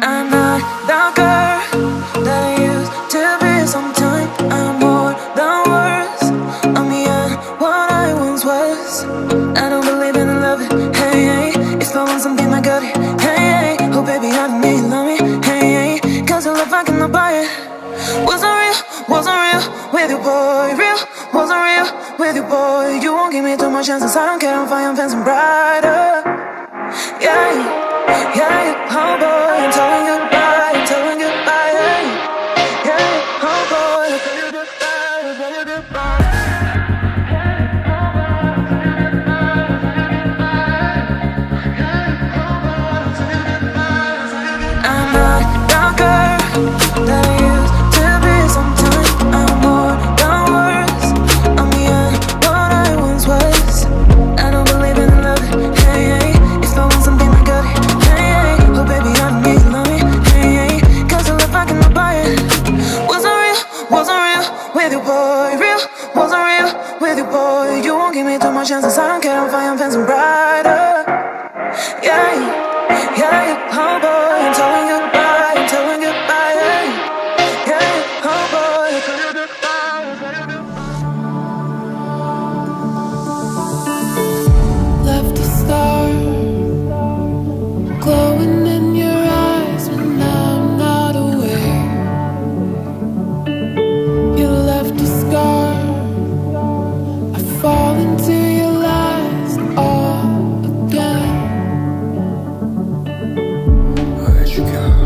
I'm not the girl that I used to be. Sometimes I'm more than words. I'm beyond what I once was. I don't believe in love. Hey, hey. If I want something, I got it. Hey, hey. Oh baby, I don't need love me. Hey, hey. Cause your love I cannot buy it. Wasn't real with you, boy. Real, wasn't real with you, boy. You won't give me too much chances. I don't care if I am fancy brighter. Yeah, yeah, oh boy, I'm telling goodbye, I'm telling goodbye, yeah, yeah, oh boy, I'm telling goodbye, I'm telling goodbye. I'm not the girl that I used to be. Sometimes I'm more than words. I'm beyond what I once was. I don't believe in love. Hey, hey. If I want something, I got it. Hey, hey. Oh baby, I don't need love me. Hey, hey. Cause your love I cannot buy it. Wasn't real with you, boy. Real, wasn't real with you, boy. You won't give me too much chances. I don't care if I am fancy brighter. Yeah, yeah, oh boy, I'm telling goodbye, I'm telling goodbye, yeah, yeah, oh boy, I'm telling goodbye, I'm telling goodbye. Left a star glowing in your eyes when I'm not aware. You left a scar. I fall into your lies all again. Where'd you go?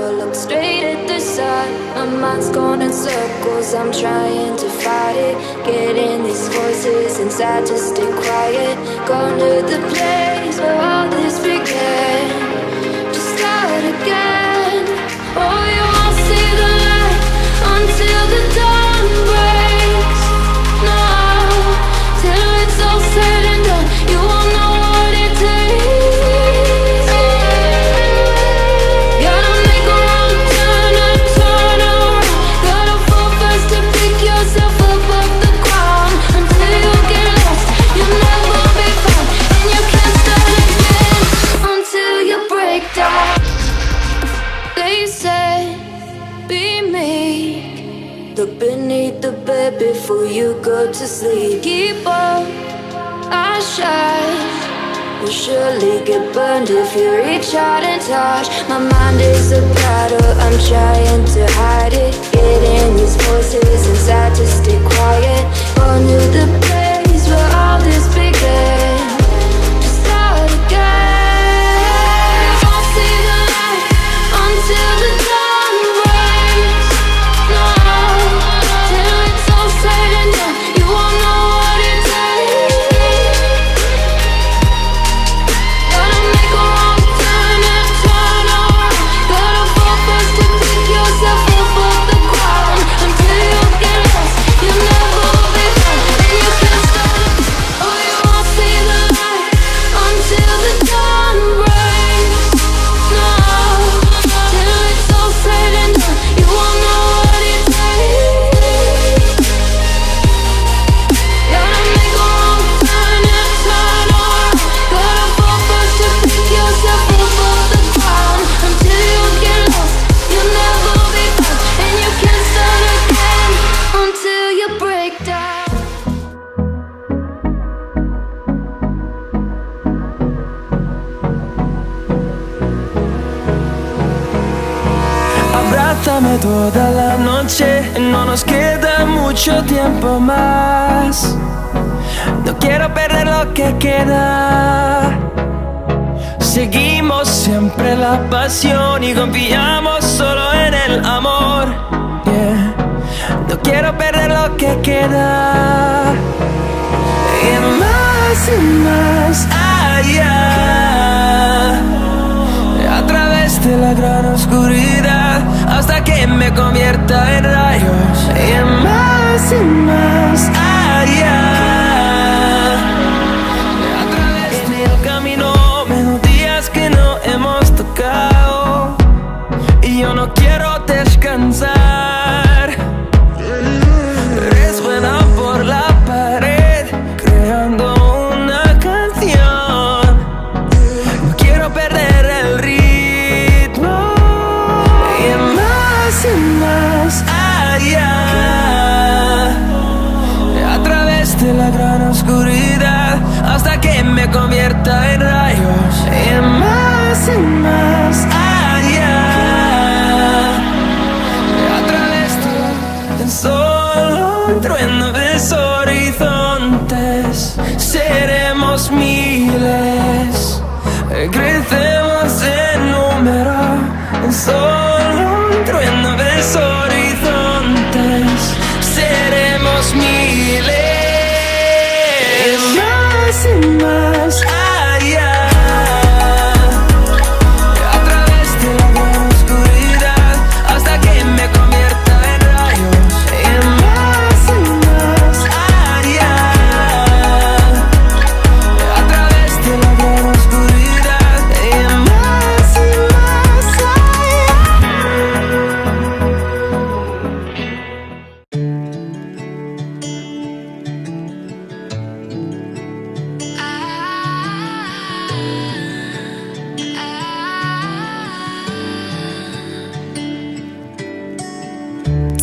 shadow, look straight at the sun. My mind's going in circles, I'm trying to fight it. Getting these voices inside to stay quiet. Going to the place where all this began, to start again. Oh, you won't see the light until the dawn breaks. No, till it's all said and done, you won't know what it takes. Gotta make a wrong turn and turn around. Gotta fall fast to pick yourself up off the ground. Until you get lost, you'll never be found, and you can't start again until you break down. They said, be meek, look beneath the bed before you go to sleep. Keep up, I shine, will surely get burned if you reach out and touch. My mind is a battle, I'm trying to hide it. Getting these voices inside to stay quiet. Going to the place where all this began, to start again. You won't see the light until the dawn breaks. No, till it's all said and done, you won't know what it takes. Gotta make a wrong turn and turn around. Gotta fall fast to pick yourself up off the ground. Until you get lost, you'll never be found, and you can't start. Oh, you won't see the light until the dawn breaks. No, till it's all said and done, you won't know what it takes. Gotta make a wrong turn and turn around. Gotta fall fast to pick yourself up off the ground. Until you get lost, you'll never be found, and you can't start again until you break down. Abrázame toda la noche, no nos queda mucho tiempo más. No quiero perder lo que queda. Seguimos siempre la pasión y confiamos solo en el amor. Yeah. No quiero perder lo que queda. Y más allá, a través de la gran oscuridad, hasta que me convierta en rayos. Y más allá, a través del camino, melodías que no hemos tocado, y yo no quiero descansar. Resuena por la pared, creando una canción. No quiero perder el ritmo. Y más allá, a través de la gran oscuridad, hasta que me convierta en rayos. Y más allá, a través de solo un trueno de horizontes. Seremos miles, crecemos en número. Solo un trueno de horizontes. Seremos miles. Más allá, a través de la gran oscuridad, hasta que me convierta en rayos. Y más allá, a través de la gran oscuridad. Y más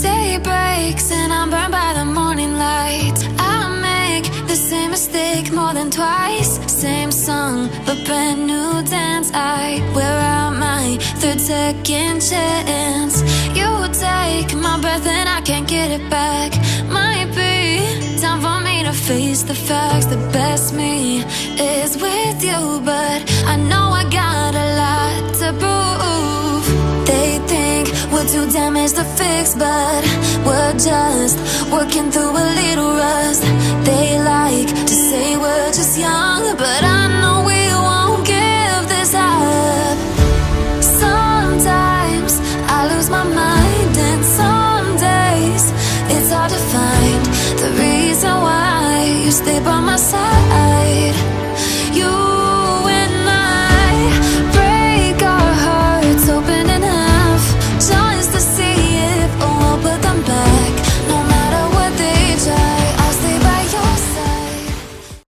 Day breaks and I'm burned by the morning light. I make the same mistake more than twice. Same song, but brand new dance. I wear out my third second chance. You take my breath and I can't get it back. Might be time for me to face the facts. The best me is with you, but I know I got a lot to prove. They think We're too damaged to fix, but we're just working through a little rust. They like to say we're just young, but I know we won't give this up. Sometimes I lose my mind, and some days it's hard to find the reason why you stay by my side.